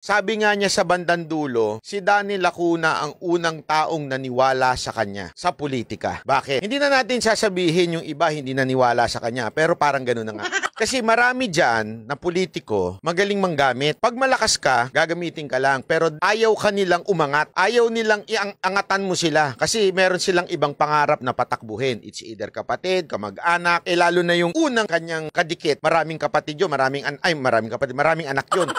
Sabi nga niya sa bandang dulo, si Danny Lacuna ang unang taong naniwala sa kanya sa politika. Bakit? Hindi na natin sasabihin yung iba hindi naniwala sa kanya, pero parang gano'n na nga. Kasi marami dyan na politiko magaling manggamit. Pag malakas ka, gagamitin ka lang, pero ayaw ka nilang umangat. Ayaw nilang iangatan mo sila kasi meron silang ibang pangarap na patakbuhin. It's either kapatid, kamag-anak, lalo na yung unang kanyang kadikit. Maraming kapatid yun, maraming anak yun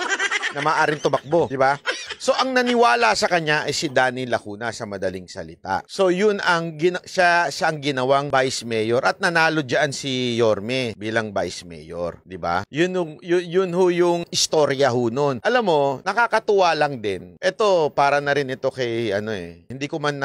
na maaaring tumakbo, di ba? So, ang naniwala sa kanya ay si Danny Lacuna sa madaling salita. So, yun ang siya ang ginawang vice mayor at nanalo diyan si Yorme bilang vice mayor, di ba? Yun yung istorya ho nun. Alam mo, nakakatuwa lang din. Ito, para na rin ito kay, hindi ko man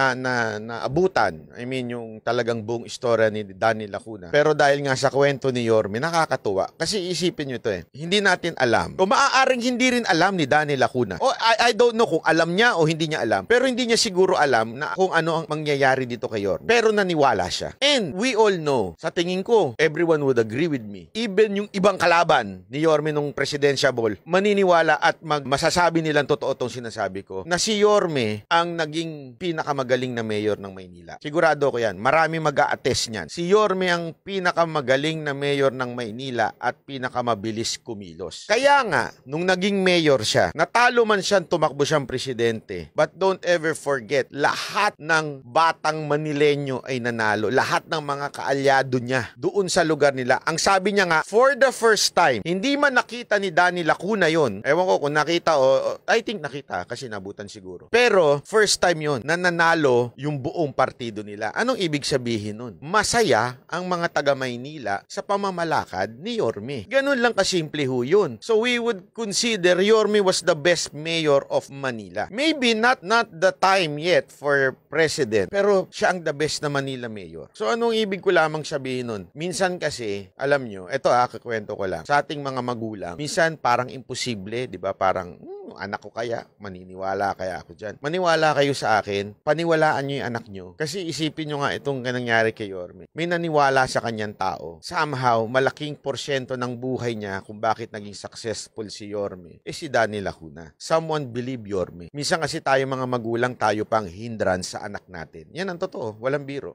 naabutan. I mean, yung talagang buong istorya ni Danny Lacuna. Pero dahil nga sa kwento ni Yorme, nakakatuwa. Kasi isipin nyo ito hindi natin alam. O maaaring hindi rin alam ni Danny Lacuna. O I don't know kung alam niya o hindi niya alam. Pero hindi niya siguro alam na kung ano ang mangyayari dito kay Yorme. Pero naniwala siya. And we all know, sa tingin ko, everyone would agree with me. Even yung ibang kalaban ni Yorme nung presidential ball, maniniwala at masasabi nilang totoo tong sinasabi ko, na si Yorme ang naging pinakamagaling na mayor ng Maynila. Sigurado ko yan. Marami mag-a-attest niyan. Si Yorme ang pinakamagaling na mayor ng Maynila at pinakamabilis kumilos. Kaya nga, nung naging mayor siya, natalo man siyang tumakbo siyang presidente. But don't ever forget, lahat ng batang Manileño ay nanalo. Lahat ng mga kaalyado niya doon sa lugar nila. Ang sabi niya nga, for the first time, hindi man nakita ni Danny Lacuna yon. Ewan ko kung nakita o I think nakita kasi nabutan siguro. Pero first time yon na nanalo yung buong partido nila. Anong ibig sabihin nun? Masaya ang mga taga Maynila sa pamamalakad ni Yorme. Ganun lang kasimple ho yun. So we would consider Yorme was the best mayor of Manila. Maybe not the time yet for president, pero siya ang the best na Manila mayor. So anong ibig ko lamang sabihin nun? Minsan kasi, alam nyo, eto kakwento ko lang, sa ating mga magulang, minsan parang imposible, di ba? Parang, anak ko kaya, maniniwala kaya ako dyan. Maniwala kayo sa akin, paniwalaan nyo yung anak nyo. Kasi isipin nyo nga itong nangyari kay Yorme. May naniwala sa kanyang tao. Somehow, malaking porsyento ng buhay niya kung bakit naging successful si Yorme, si Danny Lacuna. Someone believe Yorme. Minsan kasi tayo mga magulang, tayo pang hindrance sa anak natin. Yan ang totoo, walang biro.